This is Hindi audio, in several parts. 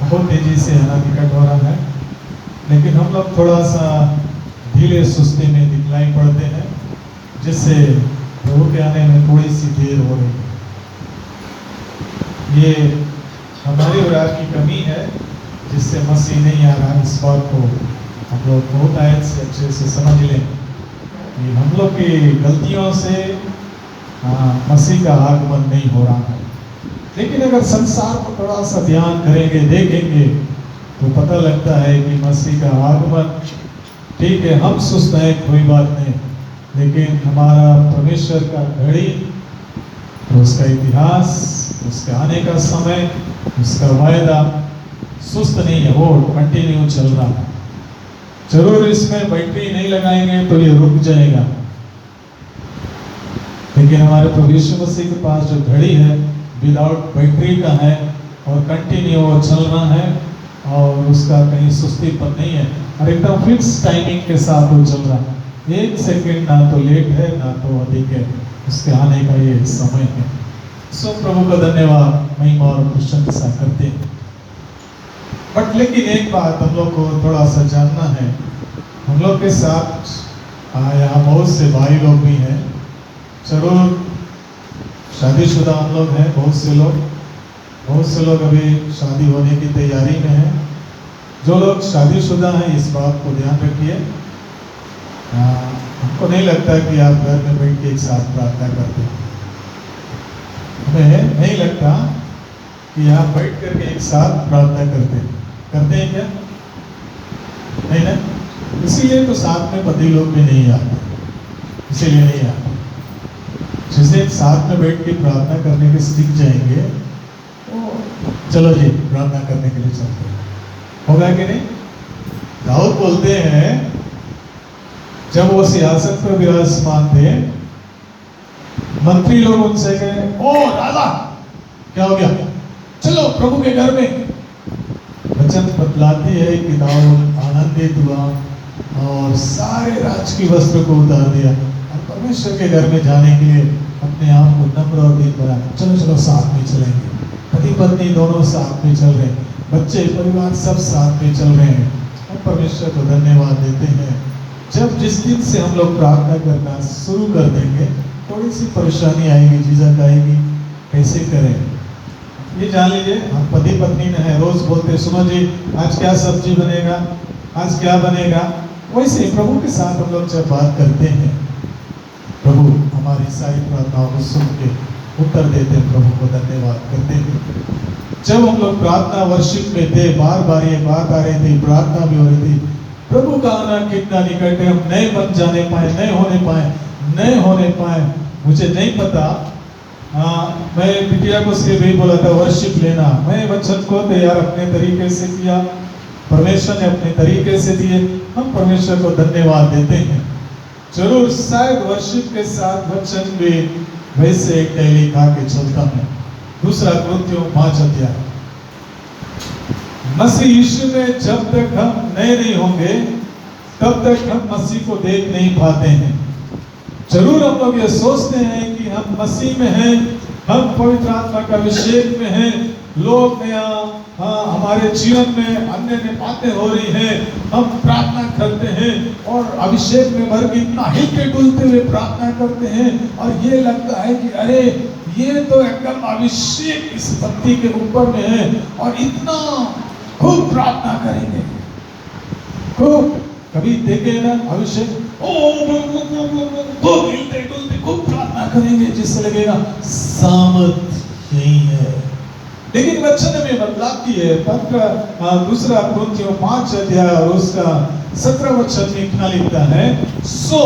बहुत तेजी से आना निकट हो रहा है, लेकिन हम लोग थोड़ा सा ढीले सुस्ती में दिखलाई पड़ते हैं, जिससे प्रभु के आने में थोड़ी सी देर हो रही है। ये हमारी और आपकी कमी है, जिससे मसीह नहीं आ रहा। इस बात को हम लोग बहुत आयत से अच्छे से समझ लें कि हम लोग की गलतियों से मसीह का आगमन नहीं हो रहा है। लेकिन अगर संसार को थोड़ा सा ध्यान करेंगे, देखेंगे, तो पता लगता है कि मसीह का आगमन, ठीक है, हम सुस्त हैं, कोई बात नहीं, लेकिन हमारा परमेश्वर का घड़ी, उसका इतिहास, उसके आने का समय, उसका वायदा सुस्त नहीं है, वो कंटिन्यू चल रहा है। जरूर इसमें बैटरी नहीं लगाएंगे तो ये रुक जाएगा, लेकिन हमारे प्रभु यीशु मसीह के पास जो घड़ी है विदाउट बैटरी का है और कंटिन्यू वो चल रहा है, और उसका कहीं सुस्तीपन नहीं है, और एकदम फिक्स टाइमिंग के साथ वो चल रहा है। एक सेकंड ना तो लेट है ना तो अधिक है, उसके आने का ये समय है। सो प्रभु का धन्यवाद, महिमा और प्रशंसा करते हैं। बट लेकिन एक बात हम लोग को थोड़ा सा जानना है, हम लोग के साथ यहाँ बहुत से भाई लोग भी हैं, जरूर शादीशुदा हम लोग हैं, बहुत से लोग अभी शादी होने की तैयारी में हैं। जो लोग शादीशुदा हैं, इस बात को ध्यान रखिए, हमको नहीं लगता कि आप घर में बैठ के एक साथ प्रार्थना करते हैं। हमें नहीं लगता कि आप बैठ करके एक साथ प्रार्थना करते हैं क्या? नहीं ना? इसीलिए तो साथ में पति लोग भी नहीं आते, इसीलिए नहीं आते। जिसे साथ में बैठ के प्रार्थना करने के सीख जाएंगे, चलो जी प्रार्थना करने के लिए चलते हैं, होगा कि नहीं? दाऊद बोलते हैं, जब वो सियासत पर विराजमान थे, मंत्री लोग उनसे कहे, ओ राजा क्या हो गया, चलो प्रभु के घर में। वचन बतलाती है कि दाऊद आनंदित हुआ और सारे राज की वस्त्र को उतार दिया और परमेश्वर के घर में जाने के लिए अपने आप को नम्र और दीन बनाया। चलो चलो साथ में चलेंगे, पति पत्नी दोनों साथ में चल रहे हैं, बच्चे परिवार सब साथ में चल रहे हैं। हम परमेश्वर को धन्यवाद देते हैं। जब जिस दिन से हम लोग प्रार्थना करना शुरू कर देंगे, थोड़ी सी परेशानी आएगी, झिझक आएगी, कैसे करें ये जान लीजिए। हम पति पत्नी न है, रोज बोलते सुनो जी आज क्या सब्जी बनेगा, आज क्या बनेगा, वैसे प्रभु के साथ हम लोग जब बात करते हैं, प्रभु हमारी सारी प्रार्थनाओं को सुन के उत्तर देते हैं, प्रभु को धन्यवाद करते हैं। जब हम लोग प्रार्थना वर्शिप में थे, बार बार ये बात आ रही थी, प्रार्थना भी हो रही थी, प्रभु का आना कितना निकट है, हम नहीं बन जाने पाए, नहीं होने पाए, मुझे नहीं पता। मैं बिटिया को सिर्फ यही बोला था, वर्शिप लेना। मैं वचन को तैयार अपने तरीके से किया, परमेश्वर ने अपने तरीके से दिए, हम परमेश्वर को धन्यवाद देते हैं। जरूर शायद वर्शिप के साथ वचन भी वैसे एक टहली खा के चलता है। दूसरा कृत्यों 5 अध्याय, मसीह यीशु में जब तक हम नए नहीं होंगे, तब तक हम मसीह को देख नहीं पाते हैं। जरूर हम लोग ये सोचते हैं कि हम मसीह में हैं, हम पवित्र आत्मा का अभिषेक में हैं, लोग नया हमारे जीवन में अन्य बातें हो रही हैं, हम प्रार्थना करते हैं और अभिषेक में भर के इतना हिलते डुलते हुए प्रार्थना करते हैं, और ये लगता है कि अरे ये तो एकदम अभिषेक इस भक्ति के ऊपर में है, और इतना खूब प्रार्थना करेंगे, खूब। कभी देखे ना अभिषेक, खूब हिलते डुलते खूब प्रार्थना करेंगे, जिससे लगेगा सामर्थ यही है। लेकिन वचन में बतलाती है, दूसरा कुरिन्थियों 5 अध्याय और उसका 17 वचन में इतना लिखता है, सो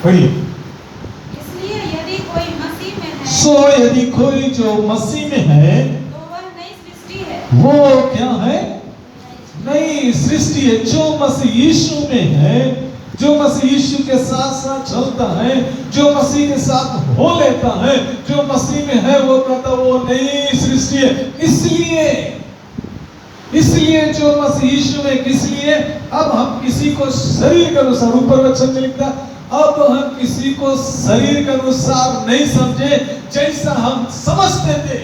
पढ़िए, इसलिए यदि कोई मसीह में है, सो यदि कोई जो मसीह में है, तो वह नई सृष्टि है। वो क्या है? नई सृष्टि है। जो मसीह यीशु में है, जो मसीह यीशु के साथ साथ चलता है, जो मसीह के साथ हो लेता है, जो मसीह में है, वो कहता वो नई सृष्टि है। इसलिए जो मसीह यीशु में, किस लिए? अब हम किसी को शरीर के अनुसार, ऊपर वचन में लिखता, अब हम किसी को शरीर के अनुसार नहीं समझे, जैसा हम समझते थे,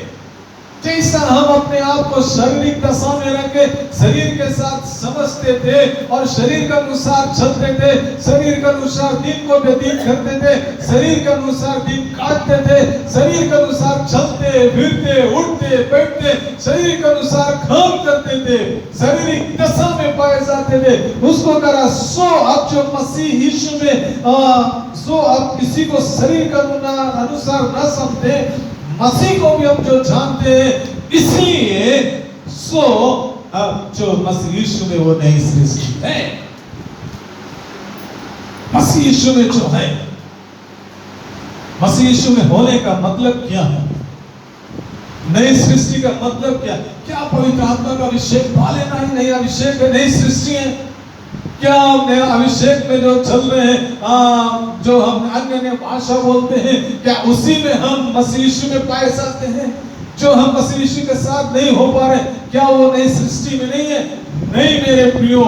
जैसा हम अपने आप को शारीरिक दशा में रख के शरीर के साथ समझते थे और शरीर के अनुसार चलते थे, शरीर के अनुसार दिन को व्यतीत करते थे, शरीर के अनुसार दिन काटते थे, शरीर के अनुसार चलते फिरते उठते बैठते, शरीर के अनुसार काम करते थे, शारीरिक दशा में पाए जाते थे, उसको करा सो अब जो मसीह यीशु में सो अब किसी को शरीर के अनुसार न समझे, मसीह को भी हम जो जानते हैं, इसलिए सो अब जो मसीह यीशु में वो नई सृष्टि है। मसीह यीशु में जो है, मसीह यीशु में होने का मतलब क्या है? नई सृष्टि का मतलब क्या? क्या पवित्र आत्मा का अभिषेक पा लेना ही नई अभिषेक है, नई सृष्टि है? क्या नया अभिषेक में जो चल रहे हैं, जो हम अन्य भाषा बोलते हैं, क्या उसी में हम मसीह यीशु में पाए जाते हैं? जो हम मसीह यीशु के साथ नहीं हो पा रहे, क्या वो नई सृष्टि में नहीं है? नहीं मेरे प्रियो,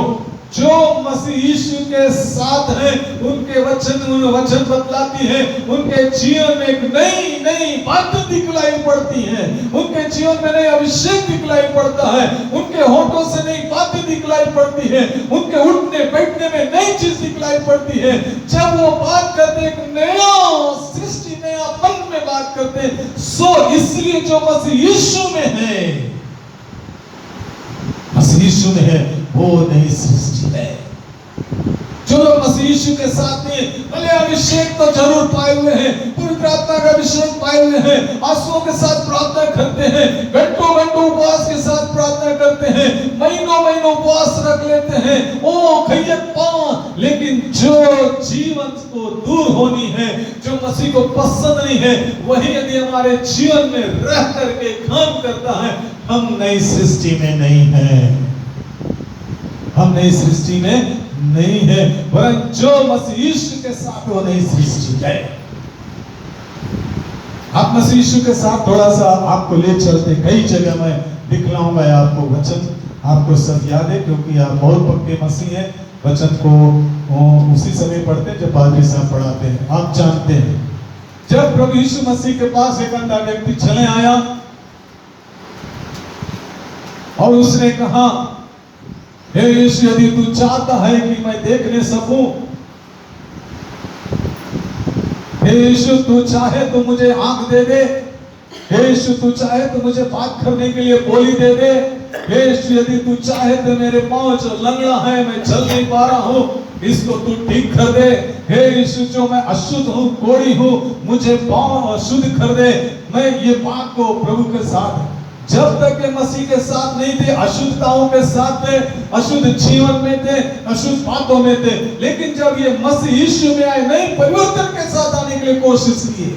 जो मसीह यीशु के साथ हैं, उनके वचन बतलाती है, उनके जीवन में एक नई बात दिखलाई पड़ती है, उनके जीवन में नई अभिषेक दिखलाई पड़ता है, उनके होठों से नई बातें दिखलाई पड़ती है, उनके उठने बैठने में नई चीज दिखलाई पड़ती है। जब वो बात करते एक नया सृष्टि नयापन में बात करते हैं, सो इसलिए जो मसीह यीशु में है, मसीह यीशु में है, वो नई सृष्टि है। जो लोग मसीह यीशु के साथ में भले अभिषेक तो जरूर पाए हुए हैं, पवित्र आत्मा का अभिषेक पाए हुए हैं, आंसुओं के साथ प्रार्थना करते हैं, घंटों उपवास के साथ प्रार्थना करते हैं, महीनों उपवास रख लेते हैं, ओ खैयत पान, लेकिन जो जीवन को दूर होनी है, जो मसीह को पसंद नहीं है, वही यदि हमारे जीवन में रह करके काम करता है, हम नई सृष्टि में नहीं है, हम नई सृष्टि में नहीं है, वरन जो मसीह यीशु के साथ वो नई सृष्टि है। आप मसीह यीशु के साथ थोड़ा सा आपको ले चलते, कई जगह मैं दिखलाऊंगा आपको वचन, आपको सब याद है क्योंकि आप बहुत पक्के मसीह हैं, वचन को उसी समय पढ़ते जब पादरी साहब पढ़ाते हैं, आप जानते हैं। जब प्रभु यीशु मसीह के पास एक अंधा व्यक्ति चले आया और उसने कहा, हे यीशु, यदि तू चाहता है कि मैं देखने सकूं, हे यीशु तू चाहे तो मुझे आंख दे दे, हे यीशु तू चाहे तो मुझे बात करने के लिए बोली दे दे, हे यीशु यदि तू चाहे तो मेरे पांव जो लंगड़ा है, मैं चल नहीं पा रहा हूं, इसको तू ठीक कर दे, हे यीशु जो मैं अशुद्ध हूं, कोढ़ी हूं, मुझे पांव शुद्ध कर दे। मैं ये बात को प्रभु के साथ जब तक ये मसीह के साथ नहीं थे, अशुद्धताओं के साथ थे, अशुद्ध जीवन में थे, अशुद्ध बातों में थे, लेकिन जब ये मसीह यीशु में आए, नए परिवर्तन के साथ आने के लिए कोशिश की।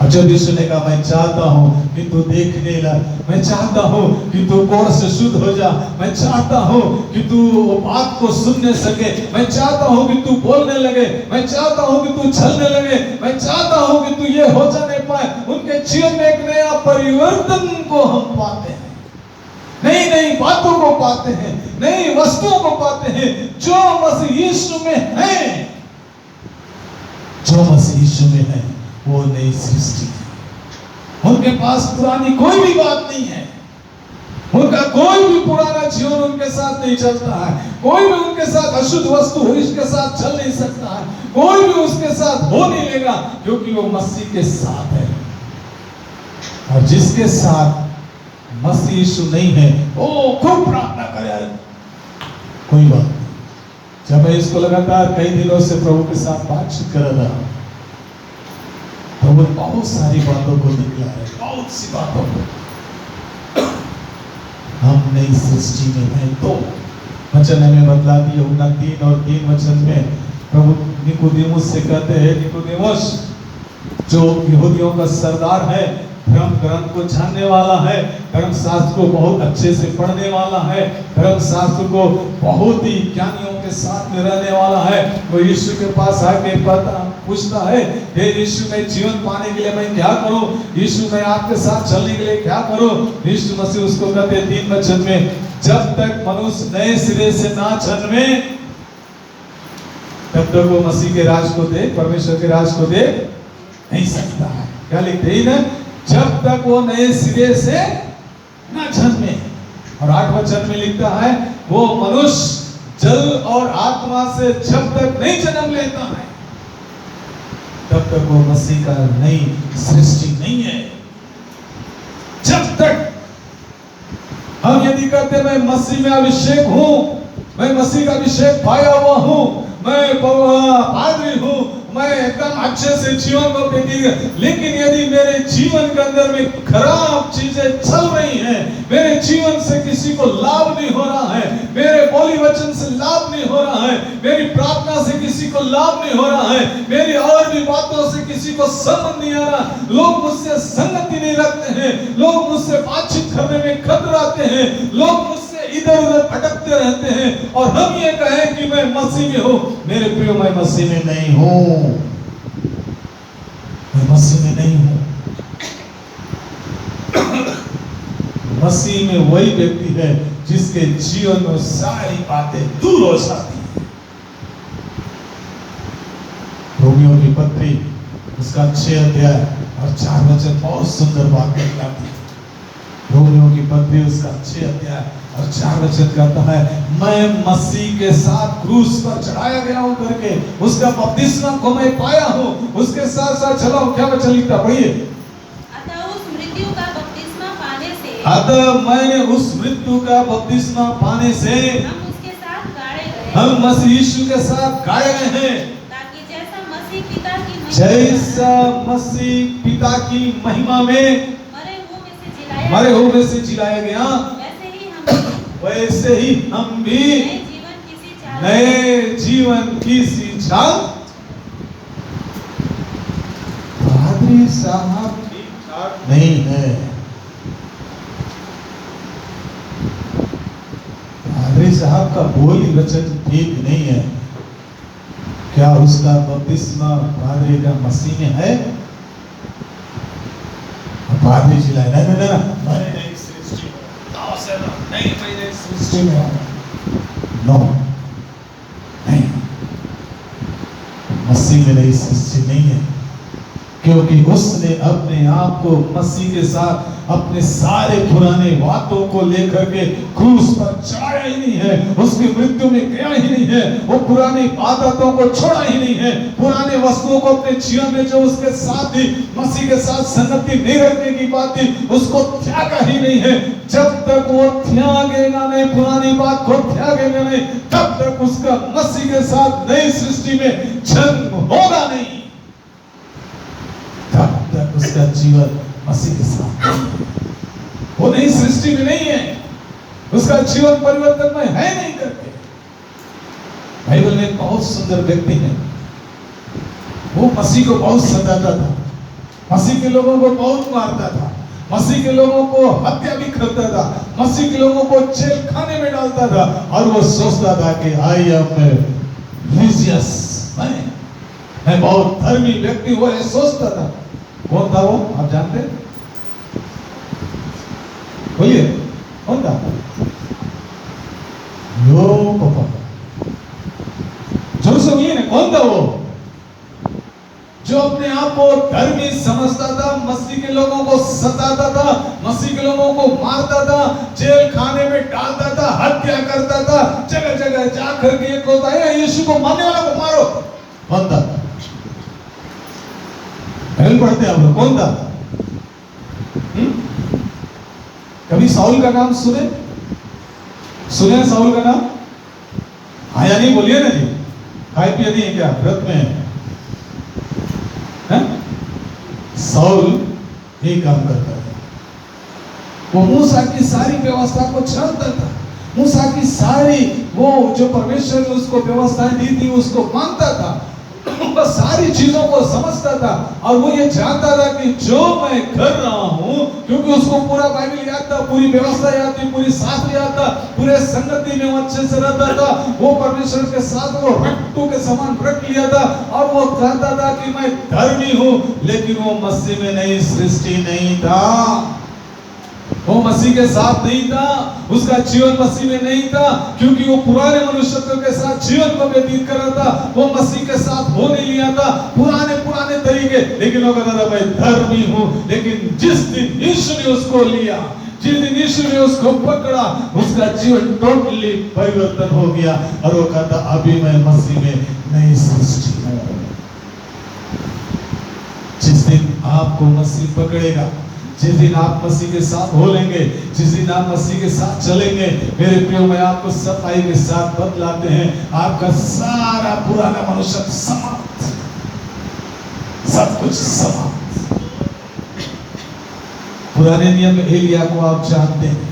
और जब यीशु ने कहा, मैं चाहता हूं कि तू देखने लग, मैं चाहता हूं कि तू कोढ़ से शुद्ध हो जा, मैं चाहता हूं कि तू बात को सुनने सके, मैं चाहता हूं कि तू बोलने लगे, मैं चाहता हूं कि तू चलने लगे, मैं चाहता हूं कि तू ये हो जाने पाए, उनके जीवन में एक नया परिवर्तन को हम पाते हैं, नई बातों को पाते हैं, नई वस्तुओं को पाते हैं। जो मसीह यीशु में है, जो मसीह यीशु में है, वो नई सृष्टि है। उनके पास पुरानी कोई भी बात नहीं है, उनका कोई भी पुराना जीवन उनके साथ नहीं चलता है, कोई भी उनके साथ अशुद्ध वस्तु उसके साथ चल नहीं सकता है, कोई भी उसके साथ हो नहीं लेगा, क्योंकि वो मसीह के साथ है। और जिसके साथ मसीह यीशु नहीं है, वो खूब प्रार्थना करे, कोई बात नहीं। जब मैं इसको लगातार कई दिनों से प्रभु के साथ बातचीत कर रहा हूं, तो वो बहुत सारी बातों को निकला है, बहुत सी बातों को। हम नई सृष्टि में हैं, तो वचन हमें बतला दिया, यूहन्ना 3 और 3 वचन में प्रभु निकोदेमुस से कहते हैं, निकोदेमुस जो यहूदियों का सरदार है, धर्म ग्रंथ को जानने वाला है, धर्म शास्त्र को बहुत अच्छे से पढ़ने वाला है, धर्म शास्त्र को बहुत ही ज्ञानियों के साथ में रहने वाला है, वो यीशु के पास आके पूछता है, हे यीशु मैं जीवन पाने के लिए मैं क्या करूं, यीशु मैं आपके साथ चलने के लिए क्या करूं। यीशु मसीह उसको कहते हैं 3 वचन में, जब तक मनुष्य नए सिरे से ना जन्मे, तब तक वो मसीह के राज को देख, परमेश्वर के राज को देख नहीं सकता है। क्या लिखते ही ना, जब तक वो नए सिरे से न जन्मे। और 8 वचन में लिखता है वो मनुष्य जल और आत्मा से जब तक नहीं जन्म लेता है तब तक वो मसीह का नई सृष्टि नहीं है। जब तक हम यदि कहते मैं मसीह में अभिषेक हूं, मैं मसीह का अभिषेक पाया हुआ हूं, मैं पादरी हूं, मैं एकदम अच्छे से जीवन को व्यतीत, लेकिन यदि मेरे जीवन के अंदर में खराब चीजें चल रही हैं, मेरे जीवन से किसी को लाभ नहीं हो रहा है, मेरे बोली वचन से लाभ नहीं हो रहा है, मेरी प्रार्थना से किसी को लाभ नहीं हो रहा है, मेरी और भी बातों से किसी को समझ नहीं आ रहा, लोग मुझसे संगति नहीं रखते हैं, लोग मुझसे बातचीत करने में कतराते हैं, लोग मुझसे इधर उधर भटकते रहते हैं, और हम ये कहें कि मैं मसीह में हूं। मेरे प्रिय, मैं मसीह में नहीं हूं, मैं मसीह में नहीं हूं। मसीह में वही व्यक्ति है जिसके जीवन में सारी बातें दूर हो जाती हैं। रोमियो की पत्री उसका 6 अध्याय और 4 वचन बहुत सुंदर बात कहलाती है। रोमियो की पत्री उसका 6 अध्याय और 4 वचन कहता है, मैं मसीह के साथ क्रूस पर चढ़ाया गया हूं करके उसका बपतिस्मा को मैं पाया हूं, उसके साथ साथ चला हूं। क्या वचन लिखता, पढ़िए। अतः उस मृत्यु का बपतिस्मा पाने से, अतः मैंने उस मृत्यु का बपतिस्मा पाने से हम उसके साथ गाड़े गए, हम मसीह यीशु के साथ गाड़े गए हैं, ताकि जैसा मसीह पिता की जैसा मसीह पिता की महिमा में मरे हुओं में से जिलाया गया, वैसे ही हम भी नए जीवन की सी चाल। पादरी साहब ठीक ठाक नहीं है, पादरी साहब का बोली वचन ठीक नहीं है। क्या उसका बपतिस्मा पादरी का मसीह में है? पादरी चिल्लाए, नहीं नहीं नहीं, मैंने नई सृष्टि नहीं, मैंने सृष्टि में नो नहीं, मसीह में नई सृष्टि नहीं है, क्योंकि उसने अपने आप को मसीह के साथ अपने सारे पुराने बातों को लेकर के क्रूस पर चढ़ाया ही नहीं है, उसकी मृत्यु में गया ही नहीं है, वो पुरानी आदतों को छोड़ा ही नहीं है, पुराने वस्तुओं को अपने जीवन में जो उसके साथ ही मसीह के साथ संगति नहीं रखने की बात थी उसको त्यागा ही नहीं है। जब तक वो त्यागेगा नहीं, पुरानी बात को त्यागेगा नहीं, तब तक उसका मसीह के साथ नई सृष्टि में जन्म होगा नहीं, तब तक उसका जीवन मसीह के साथ वो नई सृष्टि में नहीं है, उसका जीवन परिवर्तन में है नहीं करके। बाइबल में एक बहुत सुंदर व्यक्ति है, वो मसीह को बहुत सताता था, मसीह के लोगों को बहुत मारता था, मसीह के लोगों को हत्या भी करता था, मसीह के लोगों को जेल खाने में डालता था, और वो सोचता था कि आई एम रिलीजियस, मैं बहुत धर्मी व्यक्ति हुआ है, सोचता था। कौन था वो, आप जानते हैं? बोलिए, कौन था? यो पापा, जोर से बोलिए ना, कौन था वो? जो अपने आप को धर्मी समझता था, मसीह के लोगों को सताता था, मसीह के लोगों को मारता था, जेल खाने में डालता था, हत्या करता था, जगह जगह जाकर के ये कहता है यीशु को मारने वाला को मारो। कौन था? पढ़ते हैं आप लोग, कौन था? कभी साउल का नाम सुने साउल का नाम? हाँ या नहीं, बोलिए ना जी। खाए पिए नहीं है क्या? व्रत में है? साउल ये काम करता था, वो मूसा की सारी व्यवस्था को छानता था, मूसा की सारी वो जो परमेश्वर ने उसको व्यवस्थाएं दी थी उसको मानता था, बस सारी चीजों को समझता था, और वो ये चाहता था कि जो मैं कर रहा हूं, क्योंकि उसको पूरा बाइबल याद था, पूरी व्यवस्था याद थी, पूरी शास्त्र याद था, पूरे संगति में वो अच्छे से रहता था, वो परमेश्वर के साथ वो रट्टू के समान रख लिया था, और वो कहता था कि मैं धर्मी हूं, लेकिन वो मसीह में नई सृष्टि नहीं था, वो मसीह मसीह के साथ नहीं था, उसका जीवन मसीह में नहीं था, क्योंकि वो पुराने मनुष्यत्व के साथ जीवन को व्यतीत कर रहा था। वो मसीह के साथ हो नहीं लिया था, पुराने तरीके। लेकिन वो कहता था मैं धर्मी हूं। लेकिन जिस दिन यीशु ने उसको लिया, जिस दिन यीशु ने उसको पकड़ा, उसका जीवन टोटली परिवर्तन हो गया और वो कहता अभी मैं मसीह में नई सृष्टि हूं। जिस दिन आपको मसीह पकड़ेगा, जिस दिन आप मसीह के साथ हो लेंगे, जिस दिन आप मसीह के साथ चलेंगे, मेरे प्रियो मैं आपको सफाई के साथ बतलाते हैं, आपका सारा पुराना मनुष्य समाप्त, सब कुछ समाप्त। पुराने नियम में एलिया को आप जानते हैं।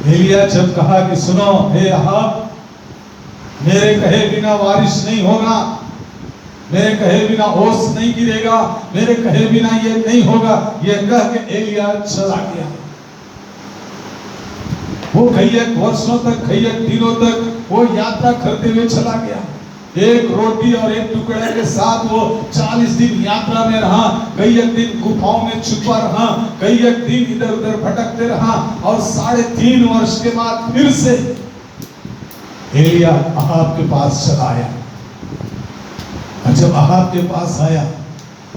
एलिया जब कहा कि सुनो हे अहाब, मेरे कहे बिना बारिश नहीं होगा, मेरे कहे बिना ओस नहीं गिरेगा, मेरे कहे बिना ये नहीं होगा, ये कह के एलिया चला गया। वो कई एक वर्षों तक, कई एक दिनों तक वो यात्रा करते हुए चला गया। एक रोटी और एक टुकड़े के साथ वो 40 दिन यात्रा में रहा। कई एक दिन गुफाओं में छुपा रहा, कई एक दिन इधर उधर भटकते रहा और 3.5 वर्ष के बाद फिर से एलिया अहाब के पास चला आया। और जब अहाब के पास आया,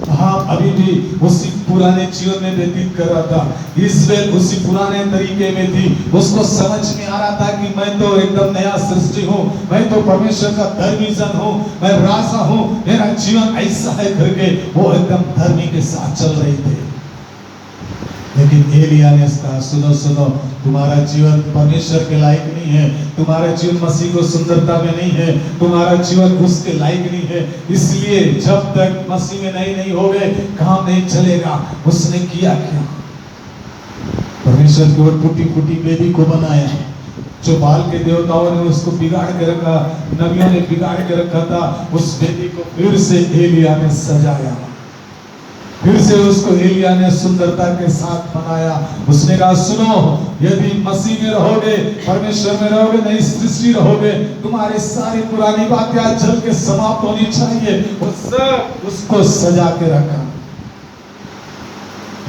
अहाब अभी भी उसी पुराने जीवन में व्यतीत कर रहा था। इज़राइल उसी पुराने तरीके में थी। उसको समझ में आ रहा था कि मैं तो एकदम नया सृष्टि हूँ, मैं तो परमेश्वर का धर्मी जन हूँ, मैं राजा हूँ, मेरा जीवन ऐसा है करके वो एकदम धर्मी के साथ चल रहे थे। लेकिन एलिया ने कहा सुनो सुनो, तुम्हारा जीवन परमेश्वर के लायक नहीं है, तुम्हारा जीवन मसीह को सुंदरता में नहीं है, तुम्हारा जीवन उसके लायक नहीं है, इसलिए जब तक मसीह में नहीं होगे काम नहीं चलेगा। उसने किया क्या? परमेश्वर की ओर टूटी फूटी वेदी को बनाया, जो बाल के देवताओं ने उसको बिगाड़ के रखा, नबियों ने बिगाड़ के रखा था, उस वेदी को फिर से एलिया ने सजाया, फिर से उसको एलिया ने सुंदरता के साथ बनाया। उसने कहा सुनो, यदि मसीह में रहोगे, परमेश्वर में रहोगे, नई सृष्टि रहोगे, तुम्हारी सारी पुरानी बातें आज जल के समाप्त होनी चाहिए। वो सब उसको सजा के रखा,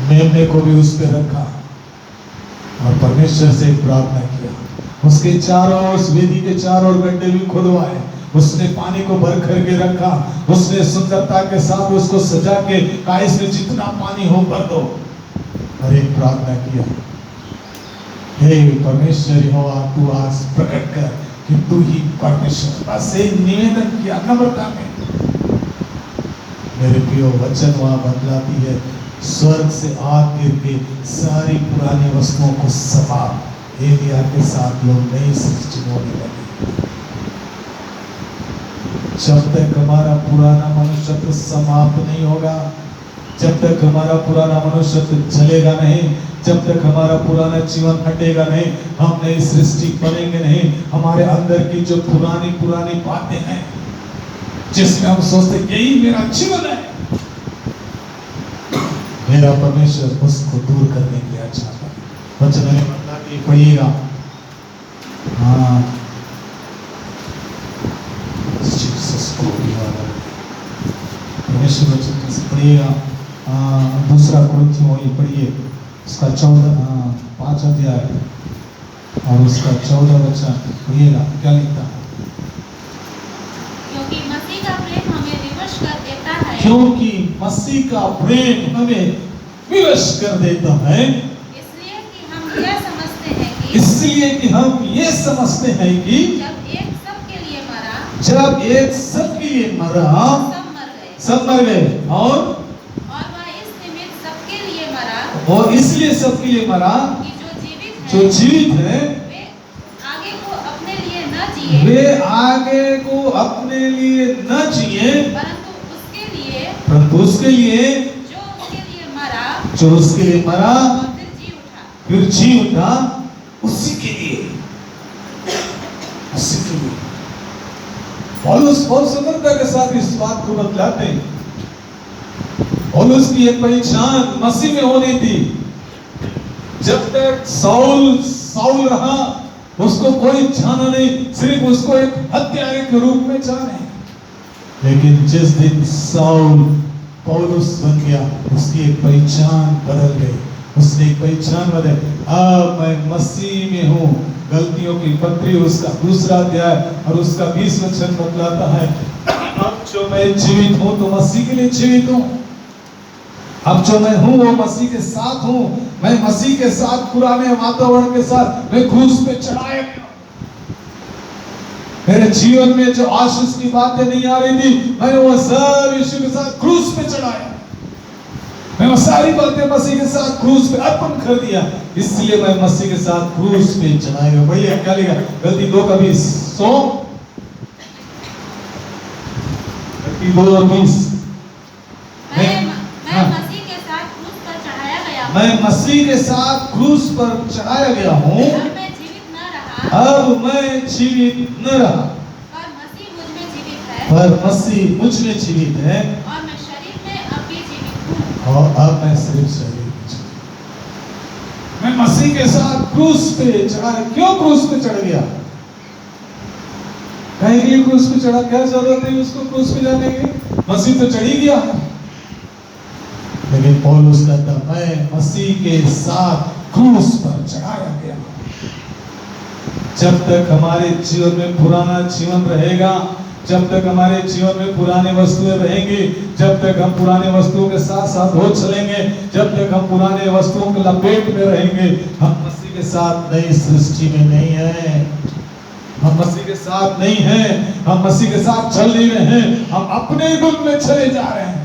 मेमने को भी उस पे रखा और परमेश्वर से प्रार्थना किया। उसके चारों ओर, उस वेदी के चारों ओर गड्ढे भी खुदवाए, उसने पानी को भर करके रखा, उसने सुंदरता के साथ उसको सजा के कहा इसमें जितना पानी हो भर दो। और एक प्रार्थना किया, हे परमेश्वर यहोवा, तू आज प्रकट कर कि तू ही परमेश्वर। बस एक निवेदन किया नम्रता में। मेरे प्रियो, वचन वहां बतलाती है, स्वर्ग से आग गिर के सारी पुरानी वस्तुओं को समाप्त, एलिया के साथ लोग नई सृष्टि होने लगे। जब तक हमारा पुराना मनुष्यत्व समाप्त नहीं होगा, जब तक हमारा पुराना मनुष्यत्व चलेगा नहीं, जब तक हमारा पुराना जीवन हटेगा नहीं, हम नई सृष्टि बनेंगे नहीं। हमारे अंदर की जो पुरानी पुरानी बातें हैं, जिसमें हम सोचते यही मेरा जीवन है, मेरा परमेश्वर उसको दूर करने के लिए चाहता है। वचन में मतलब कि पढ़िएगा, हाँ परमेश्वर वचन कैसे पढ़िएगा। दूसरा कुरिन्थियों ये पढ़िए, उसका 5 अध्याय और उसका 14 वचन पढ़िएगा, क्या लिखता है? क्योंकि मसीह का प्रेम हमें विवश कर देता है, क्योंकि मसीह का प्रेम हमें विवश कर देता है, इसलिए कि हम यह समझते हैं कि इसलिए कि हम ये समझते हैं कि जब एक सबके लिए मरा, जब एक सबके लिए मरा, सब मर गए और वह इस निमित्त सबके लिए मरा, और इसलिए सबके लिए मरा कि जो जीवित है वे आगे को अपने लिए न जिए, वे आगे को अपने लिए न जिए, परंतु उसके लिए जो उसके लिए मरा और फिर जी उठा, उसी के लिए पौलुस बहुत सुंदरता के साथ इस बात को बतलाते हैं। पौलुस की एक पहचान मसीह में होनी थी। जब तक साउल रहा, उसको कोई जाना नहीं, सिर्फ उसको एक हत्यारे के रूप में जाने। लेकिन जिस दिन साउल पौलुस बन गया, उसकी एक पहचान बदल गई। उसने एक पहचान बताई, अब मैं मसीह में हूँ। गलतियों की पत्री उसका 2 अध्याय और उसका 20 वचन बतलाता है, अब जो मैं जीवित हूँ तो मसीह के लिए जीवित हूँ। अब जो मैं हूँ वो मसीह के साथ हूँ। मैं मसीह के साथ पुराने वातावरण के साथ मैं क्रूस पे चढ़ाया गया। मेरे जीवन में जो आशीष की बातें नहीं आ रही थी, मैंने वो सब यीशु के साथ क्रूस पे चढ़ाया। मैं वो सारी बातें मसीह के साथ क्रूस पे अर्पण कर दिया, इसलिए मैं मसीह के साथ क्रूस पे चढ़ाया। भैया क्या लिखा? गलती 2 का 20, 2 और 20। मैं मसीह के साथ क्रूस पर चढ़ाया गया हूँ। मैं मसीह के साथ क्रूस पर चढ़ाया गया हूँ। अब मैं जीवित न रहा, अब मैं जीवित न रहा, पर मसीह मुझ में जीवित है। पर मसीह मुझ में जीवित है। और मैं शरीर में अब भी जीवित हूँ। और अब मैं सिर्फ शरीर में जीवित हूँ। मैं मसीह के साथ क्रूस पे चढ़ा। क्यों क्रूस पे चढ़ गया? कहीं के लिए क्रूस पे चढ़ा? क्या जरूरत है उसको क्रूस पे जाने की? मसीह तो चढ़ ही गया है। लेकिन पौलुस कहता, मैं मसीह के साथ क्रूस पर चढ़ाया गया। जब तक हमारे जीवन में पुराना जीवन रहेगा, जब तक हमारे जीवन में पुराने वस्तुएं रहेंगी, जब तक हम पुराने वस्तुओं के साथ साथ हो चलेंगे, जब तक हम पुराने वस्तुओं के लपेट में रहेंगे, हम मसीह के साथ नई सृष्टि में नहीं है। हम मसीह के साथ नहीं हैं, हम मसीह के साथ चल नहीं रहे हैं, हम अपने ही दुख में चले जा रहे हैं।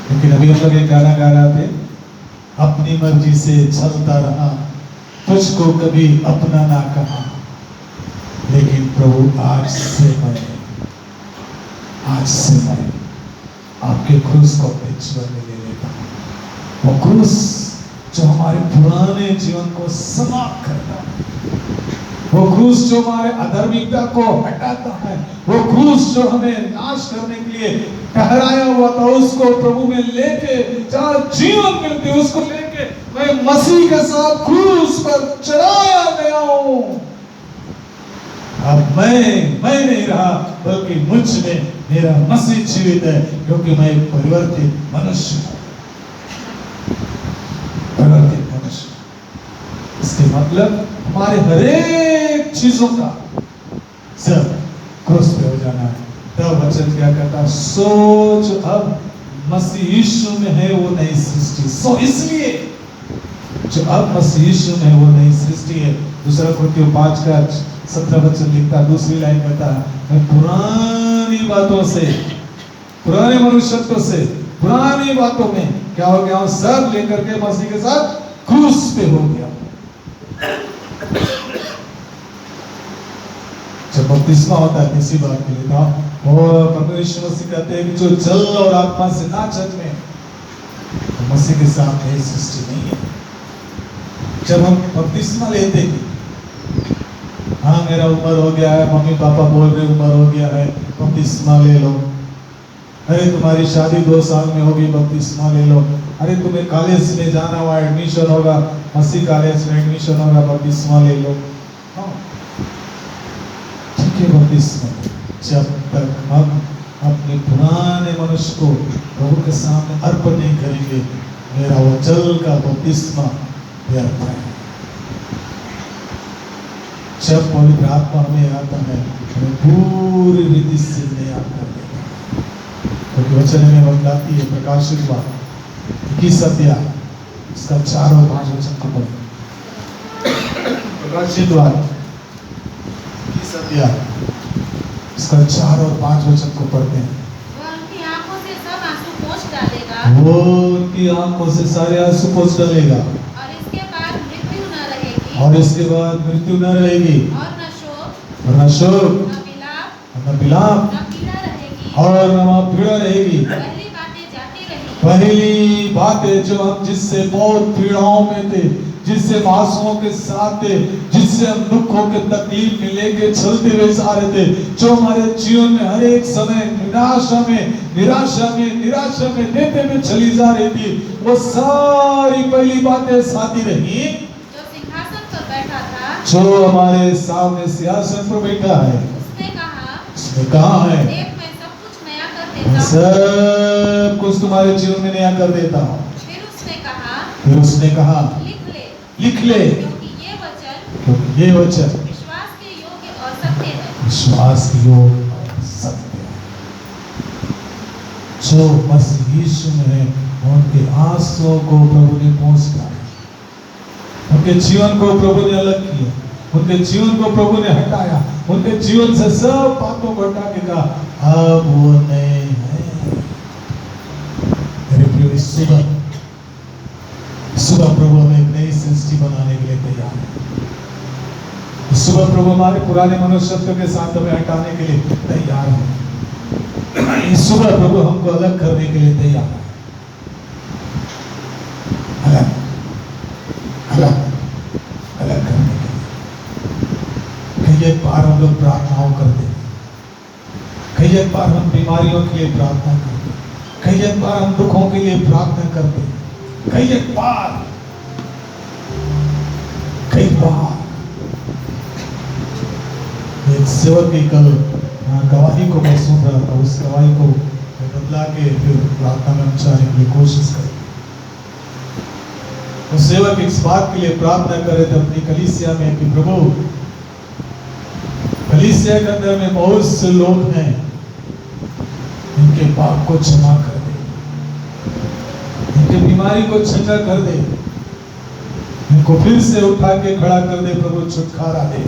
लेकिन अभी हम लोग एक गाना गा रहे थे, अपनी मर्जी से चलता रहा, तुझको कभी अपना ना कहा, लेकिन प्रभु आज से मैं आपके क्रूस को अपने जीवन में ले लेता हूँ। वो क्रूस जो हमारे पुराने जीवन को समाप्त करता है, वो क्रूस जो हमारे अधर्मिकता को हटाता है, वो क्रूस जो हमें नाश करने के लिए ठहराया हुआ था, उसको प्रभु में लेके जहाँ जीवन मिलते उसको लेके मैं मसीह के साथ क्रूस पर चढ़ाया गया हूँ। अब मैं नहीं रहा, बल्कि मुझ में मेरा मसीह जीवित है, क्योंकि मैं परिवर्तित मनुष्य हूँ। परिवर्तित मनुष्य, इसके मतलब हमारे हरेक चीजों का सब क्रूस पे हो जाना है। तब वचन क्या कहता? सोच अब मसीह यीशु में है वो नई सृष्टि। सो इसलिए जो अब मसीह यीशु में है वो नई सृष्टि है। 2 कुरिन्थियों 5 का 17 वचन लिखता, दूसरी लाइन कहता, मैं पुरानी बातों से, पुराने मनुष्यत्व से, पुरानी बातों में क्या हो गया हूं? सब लेकर के मसीह के साथ क्रूस पे हो गया। जब बपतिस्मा होता है इसी बात के लिए था, और परमेश्वर मसीह कहते हैं कि जो जल और आत्मा से ना जन्मे तो मसीह के साथ नई सृष्टि नहीं है। जब हम बपतिस्मा लेते हैं, हाँ मेरा उम्र हो गया है, मम्मी पापा बोल रहे उम्र हो गया है, बपतिस्मा ले लो। अरे तुम्हारी शादी 2 साल में होगी, बपतिस्मा ले लो। अरे तुम्हें कॉलेज में जाना हुआ, एडमिशन होगा, मसीह कॉलेज में एडमिशन होगा, बपतिस्मा ले लो। ठीक है, बपतिस्मा। जब तक हम अपने पुराने मनुष्य को प्रभु के सामने अर्पण नहीं करेंगे, मेरा वो जल का बपतिस्मा व्यर्थ है। जब पवित्र आत्मा हमें आता है, हमें पूरी रीति से नया कर देता है। क्योंकि वचन में बतलाती है, प्रकाशित बात 21 अध्याय इसका 4 और 5 वचन को पढ़ो। प्रकाशित बात 21 अध्याय इसका 4 और 5 वचन को पढ़ते हैं। वो उनकी आंखों से सब आंसू पोंछ डालेगा, वो उनकी आंखों से सारे आंसू पोंछ डालेगा, और इसके बाद मृत्यु न रहेगी, और इसके बाद मृत्यु न रहेगी, और न शोक, और न शोक, न विलाप, न पीड़ा रहेगी, और न पीड़ा रहेगी। पहली बातें जाती रही। पहली बातें जो हम जिससे बहुत पीड़ाओं में थे, जिससे मासूमों के साथ थे, जिससे हम दुखों के तकलीफ में लेके चलते हुए जा रहे थे, जो हमारे जीवन में हर एक समय निराशा में देते में चली जा रही थी, वो सारी पहली बातें साथी रही। जो सिंहासन पर बैठा था, जो हमारे सामने सिंहासन पर बैठा है, उसने कहा है, देख मैं सब कुछ नया कर देता हूँ। सब कुछ तुम्हारे जीवन में नया कर देता हूँ। फिर उसने कहा, फिर उसने कहा लिख लिख ले, ले, क्योंकि ये वचन विश्वास के योग्य और सत्य है। विश्वास योग्य और सत्य है। जो मसीह यीशु में है उनके आंसुओं को प्रभु ने पहुंचता है, उनके जीवन को प्रभु ने अलग किया, उनके जीवन को प्रभु ने हटाया, उनके जीवन से सब बातों को हटा के कहा अब वो नए हैं। मेरे प्रिय, इस सुबह प्रभु हमें एक नई सृष्टि बनाने के लिए तैयार है। इस सुबह प्रभु हमारे पुराने मनुष्यत्व के साथ हमें हटाने के लिए तैयार है। इस सुबह प्रभु हमको अलग करने के लिए तैयार है। अलग अलग अलग करने के लिए। कई एक बार हम लोग प्रार्थनाओं करते हैं, कई एक बार हम बीमारियों के लिए प्रार्थना करते हैं, कई एक बार हम दुखों के लिए प्रार्थना करते हैं, कई बार एक सेवक की कल गवाही को मैं सुन रहा था, उस गवाही को बदला के फिर प्रार्थना में उच्चारने की कोशिश करें। तो सेवक इस बात के लिए प्रार्थना कर रहे थे अपनी कलीसिया में कि प्रभु, कलीसिया के अंदर में बहुत से लोग हैं, इनके पाप को क्षमा कर दे, इनके बीमारी को चंगा कर दे, इनको फिर से उठा के खड़ा कर दे प्रभु, छुटकारा दे।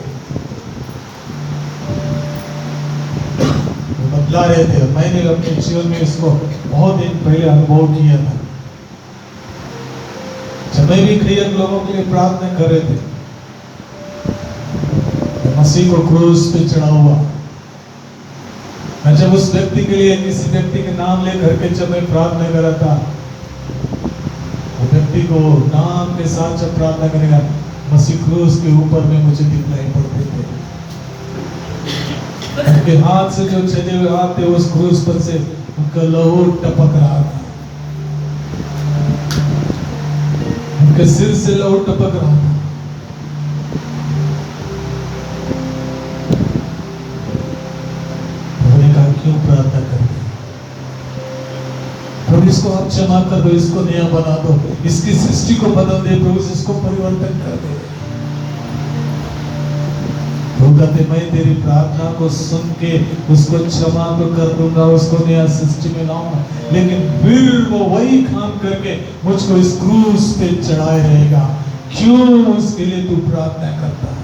वो बदला रहे थे। मैंने अपने जीवन में इसको बहुत दिन पहले अनुभव किया था, जब मैं भी कई लोगों के लिए प्रार्थना कर रहे थे। मसीह को क्रूस पे चढ़ा हुआ, मैं जब उस व्यक्ति के लिए किसी व्यक्ति के नाम लेकर के जब मैं प्रार्थना कर रहा था, वो व्यक्ति को नाम के साथ जब प्रार्थना करेगा, मसीह क्रूस के ऊपर में मुझे दिखलाई पड़ते थे। उनके हाथ से जो छेदे हुए हाथ थे, उस क्रूस पर से उनका लहू टपक रहा था, उनके सिर से लहू टपक रहा था। उन्होंने कहा क्यों प्रार्थना करते? प्रभु इसको आप क्षमा कर दो, इसको नया बना दो, इसकी सृष्टि को बदल दे प्रभु, इसको परिवर्तन कर दे। प्रभु कहते मैं तेरी प्रार्थना को सुन के उसको क्षमा तो कर दूंगा, उसको नया सृष्टि में लाऊंगा, लेकिन फिर वो वही काम करके मुझको इस क्रूस पे चढ़ाए रहेगा। क्यों उसके लिए तू प्रार्थना करता है?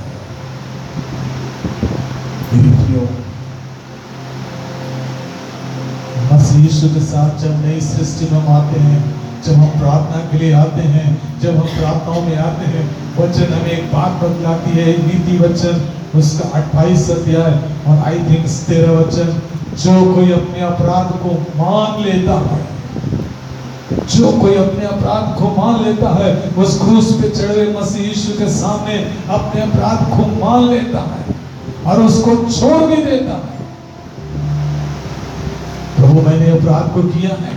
मसीह यीशु के साथ जब नई सृष्टि में हम आते हैं, जब हम प्रार्थना के लिए आते हैं, जब हम प्रार्थनाओं में आते हैं, वचन हमें एक बात बतलाती है, नीति वचन उसका 28 अध्याय और आई थिंक 13 वचन, जो कोई अपने अपराध को मान लेता है, जो कोई अपने अपराध को मान लेता है, उस क्रूस पे चढ़े हुए मसीह यीशु के सामने अपने अपराध को मान लेता है और उसको छोड़ भी देता है। प्रभु मैंने अपराध को किया है,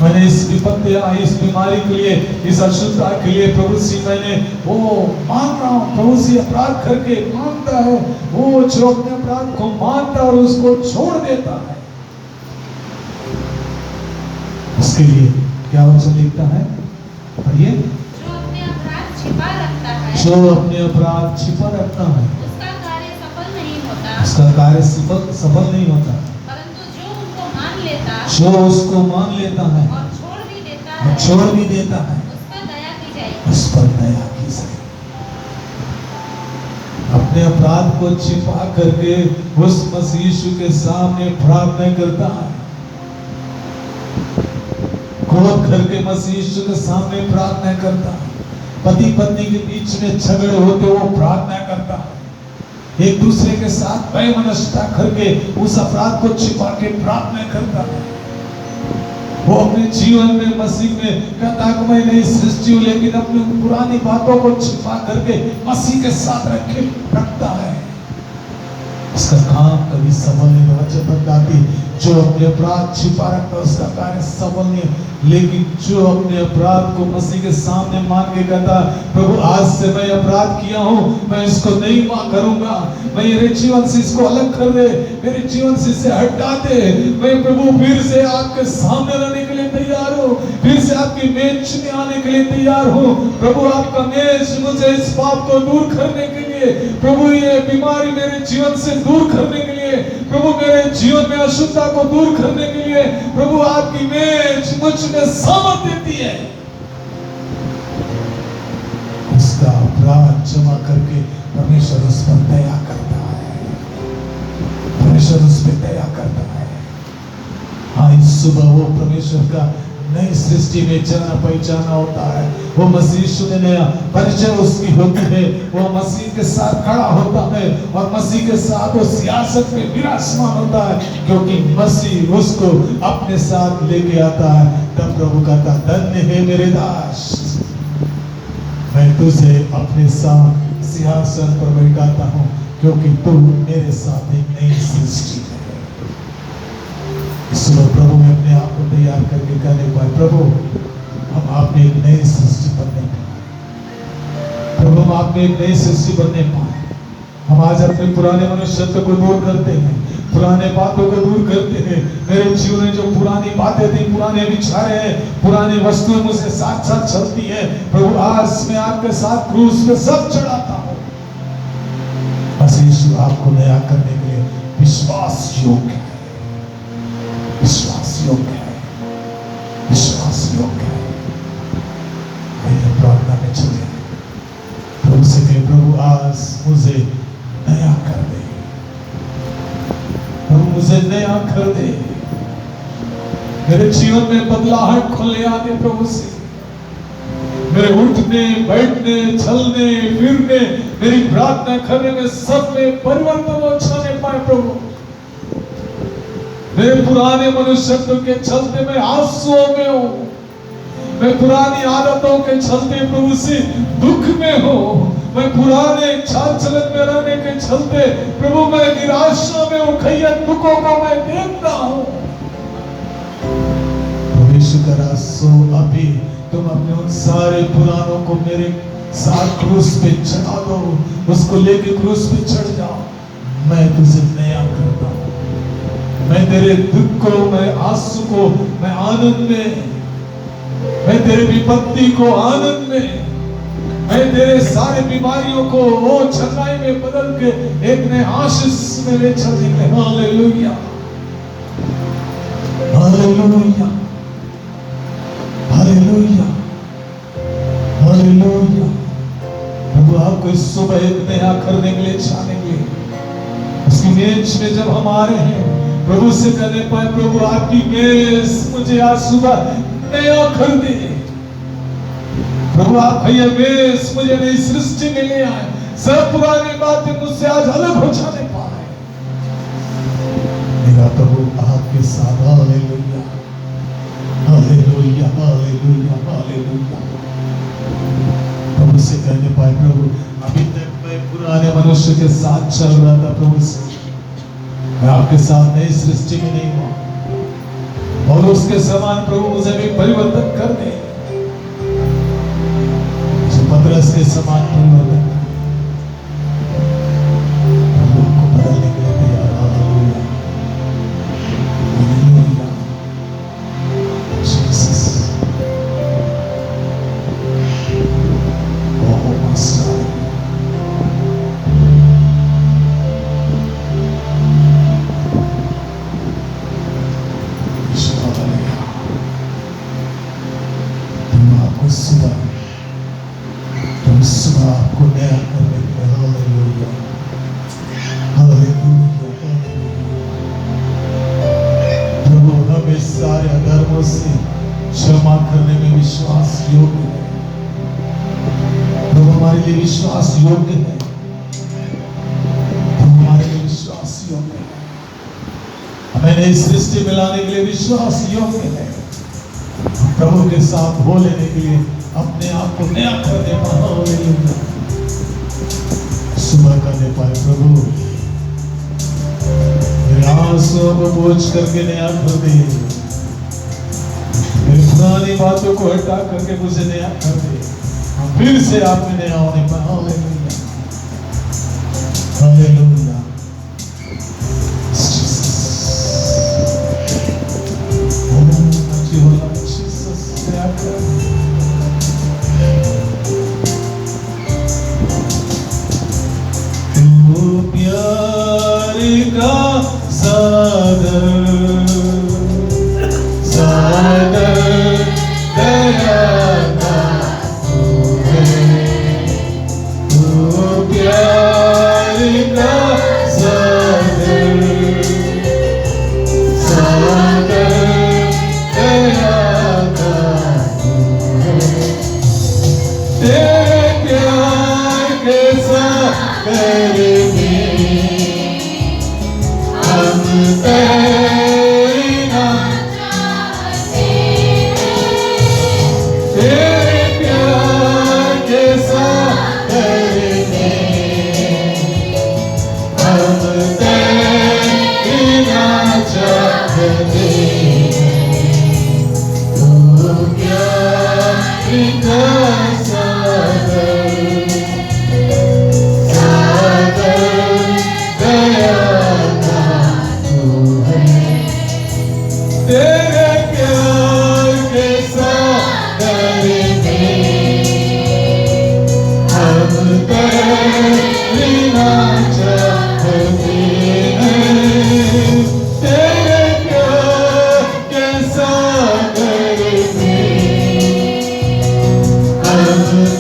मैंने इस विपत्ति आई, इस बीमारी के लिए, इस अशुद्धता के लिए प्रभु से मैंने वो मान रहा हूं। प्रभु से अपराध करके मानता है, वो जो अपने अपराध को मानता है और उसको छोड़ देता है, उसके लिए क्या वचन लिखता है? पढ़िए। जो अपने अपराध छिपा रखता है, जो अपने अपराध छिपा रखता है, उसका कार्य सफल नहीं होता, उसका कार्य सफल नहीं होता। परंतु जो उनको मान लेता, जो उसको मान लेता है और छोड़ भी देता और है, छोड़ भी देता है, उस पर दया की जाएगी। उस पर दया की जाएगी। अपने अपराध को छिपा करके उस मसीह यीशु के सामने प्रार्थना करता है, क्रोध करके मसीह यीशु के सामने प्रार्थना करता है, पति पत्नी के बीच में झगड़े होते वो प्रार्थना करता है, एक दूसरे के साथ वैमनस्यता करके उस अपराध को छिपा के प्रार्थना करता है। वो अपने जीवन में मसीह में कहता है कि मैं नई सृष्टि हूं, लेकिन अपनी पुरानी बातों को छिपा करके मसीह के साथ रखता है। इसका काम कभी सफल नहीं होगा। जब बताती जो अपने अपराध छिपा रखता है उसका कार्य सफल नहीं, लेकिन जो अपने अपराध को मसीह के सामने मान के कहता प्रभु आज से मैं अपराध किया हूं, मैं इसको नहीं करूंगा, मैं मेरे जीवन से इसको अलग कर दे, मेरे जीवन से इसे हटा दे, मैं प्रभु फिर से आपके सामने रहने के लिए तैयार हूं, फिर से आपकी मेज में आने के लिए तैयार हूँ प्रभु। आपका मेज मुझे इस पाप को दूर करने के लिए, प्रभु ये बीमारी मेरे जीवन से दूर करने के लिए, प्रभु मेरे जीवन में अशुद्धता को दूर करने के लिए, प्रभु आपकी मेज मुझ में सामर्थ देती है। उसका अपराध जमा करके परमेश्वर उस पर दया करता है, परमेश्वर उस पर दया करता है। हाँ, इस सुबह वो परमेश्वर का नई सृष्टि में जाना पहचाना होता है। वो मसीह यीशु ने नया परिचय उसकी होती है। वो मसीह के साथ खड़ा होता है और मसीह के साथ वो सियासत में विराजमान होता है, क्योंकि मसीह उसको अपने साथ लेके आता है। तब प्रभु कहता, धन्य है मेरे दास, मैं तुझे अपने साथ सिंहासन पर बैठाता हूँ, क्योंकि तू मेरे साथ एक नई सृष्टि है। इसलिए प्रभु में अपने आप को तैयार करके कहने पाए, प्रभु हम आपने एक नई सृष्टि बनने पाए, प्रभु हम आपने एक नई सृष्टि बनने पाए। हम आज अपने पुराने मनुष्यत्व को दूर करते हैं, पुराने बातों को दूर करते हैं। मेरे जीवन में जो पुरानी बातें थी, पुराने विचार हैं, पुरानी वस्तुएं मुझसे साथ साथ चलती है, प्रभु आज मैं आपके साथ क्रूस पे सब चढ़ाता हूँ। बस यीशु आपको नया करने के लिए विश्वास योग्य है, विश्वास योग्य है, विश्वास योग्य है। आइए प्रार्थना में चले, प्रभु से कहे, प्रभु आज मुझे नया कर दे, प्रभु मुझे नया कर दे, मेरे जीवन में बदलाहट को ले आने प्रभु से। मेरे उठने बैठने चलने फिरने, मेरी प्रार्थना करने में सब में परिवर्तन हो जाने पाए प्रभु। मेरे पुराने मनुष्यत्व के चलते मैं आंसुओं में हूँ, मैं पुरानी आदतों के चलते प्रभु से दुख में हूँ, मैं पुराने चाल चलन में रहने के चलते प्रभु मैं निराशा में हूँ, कई दुखों को मैं देखता हूँ। करा सो अभी तुम अपने उन सारे पुरानों को मेरे साथ क्रूस पे चढ़ा दो, उसको लेके क्रूस पे चढ़ जाओ, मैं तुझे नया करता हूँ। मैं तेरे दुख को, मैं आंसू को, मैं आनंद में, मैं तेरे विपत्ति को आनंद में, मैं तेरे सारे बीमारियों को वो छंगाई में बदल के एक नए आशीष में ले चलेंगे। Hallelujah, hallelujah, hallelujah, hallelujah. प्रभु आपको इस सुबह एक नया करने के लिए चाहेंगे। उसकी मेज में जब हम आ रहे हैं, प्रभु से कहने पाए, प्रभु आपकी मेज मुझे आज सुबह नया कर दे। प्रभु आप भैया मेज मुझे नई सृष्टि में ले आए, सब पुरानी बातें मुझसे आज अलग हो जाने पाए। मेरा प्रभु आपके साथ। Hallelujah, hallelujah, hallelujah, hallelujah. प्रभु से कहने पाए, प्रभु अभी तक मैं पुराने मनुष्य के साथ चल रहा था, प्रभु से मैं आपके साथ नई सृष्टि में नहीं हुआ, और उसके समान प्रभु मुझे भी परिवर्तन कर दे, पतरस के समान परिवर्तन कर दे। प्रभु आपको बदलने के लिए तैयार। Hallelujah, hallelujah, Jesus. Oh master, सुबह आपको नया करने के लिए। हालेलुया, हालेलुया, प्रभु हमें सारे अधर्मों से क्षमा करने में विश्वास योग्य है। प्रभु हमारे लिए विश्वास योग्य है, प्रभु हमारे लिए विश्वास योग्य है, हमें नई सृष्टि में लाने के लिए विश्वास योग्य है। प्रभु के साथ हो लेने के लिए अपने आप को नया करने पाए, सुबह करने पाए। प्रभु मेरे आंसुओं को बोझ करके नया कर दे, मेरी पुरानी बातों को हटा करके मुझे नया कर दे, फिर से आप में नया होने पाए। हालेलुया, हालेलुया, का सागर, सागर दया का तू है, तू प्यार का सागर, सागर दया का तू है। तेरे प्यार के सागर में हम तैरना चाहते हैं। तेरे प्यार के सागर में हम तैरना चाहते हैं। तू प्यार का सागर, सागर दया का तू है। तेरे प्यार के सागर में हम तैरना चाहते हैं। तेरे प्यार के सागर में हम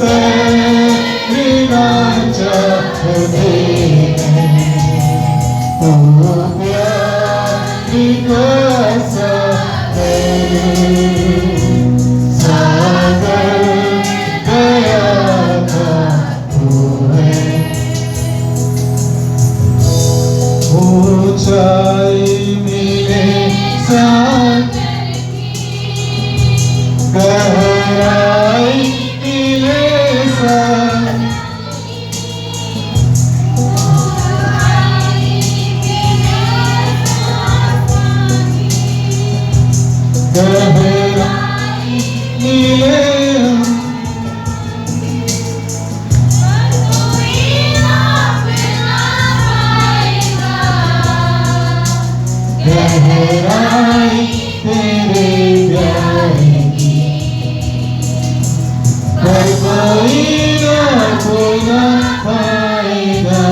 तैरना चाहते हैं। ओ प्यार का सागर, सागर दया का तू है। ऊंचाई मिले सागर की, गहराई मिले सागर, गहराई मिले गहराई तेरे प्यार की, पर कोई ना पाएगा।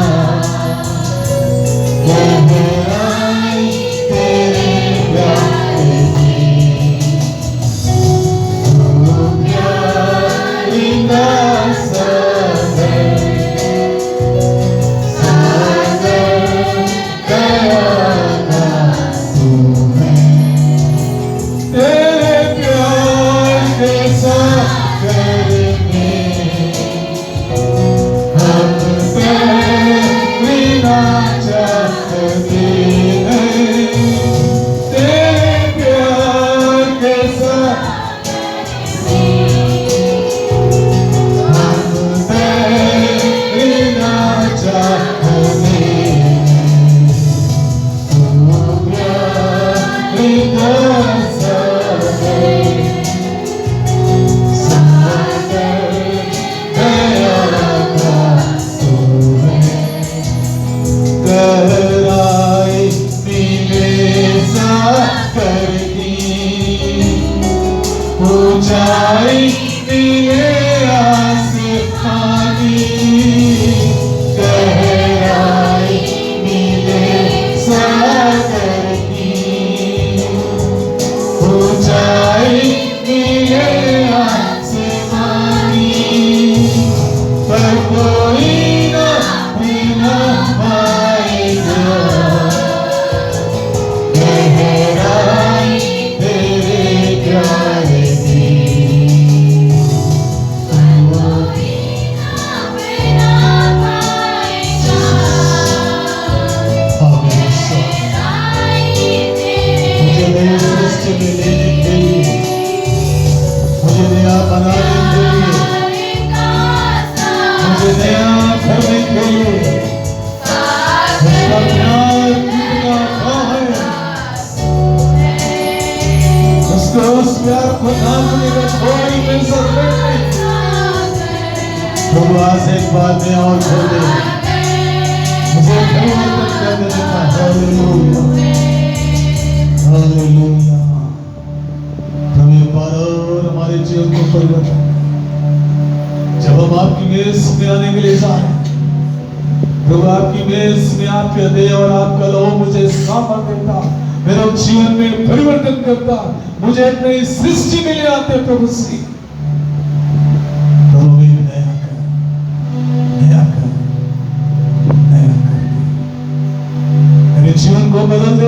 गहराई तेरे प्यार की, तू प्यार का सागर, सागर दया का तू है। तेरे प्यार के सागर में हम तैरना चाहते हैं। तेरे प्यार के सागर में हम तैरना चाहते हैं। तू प्यार का सागर, सागर दया का तू है। गहराई मिले सागर की, ऊंचाई मिले आसमान की। गहराई मिले सागर की, ऊंचाई मिले आसमान की, पर कोई ना पाएगा। गहराई तेरे प्यार की, मुझे नई सृष्टि में लेने के लिए, मुझे नया बनाने के लिए, मुझे नया करने के लिए उसका प्यार कितना है। उसको उस प्यार को नापने का कोई मेजरमेंट नहीं। प्रभु आज एक बात में और खोल दे, मुझे परिवर्तन कर देना। Hallelujah, hallelujah. प्रभु एक बार और हमारे जीवन को परिवर्तन, जब हम आपकी मेरे में आने के लिए जा रहे हैं, प्रभु आपकी मेज में आपके दे और आपका लहू मुझे सामर्थ देता, मेरे जीवन में परिवर्तन करता, मुझे एक नई सृष्टि में ले आते प्रभु श्री। प्रभु मेरी दया कर, दया कर, दया कर, मेरे जीवन को बदल दे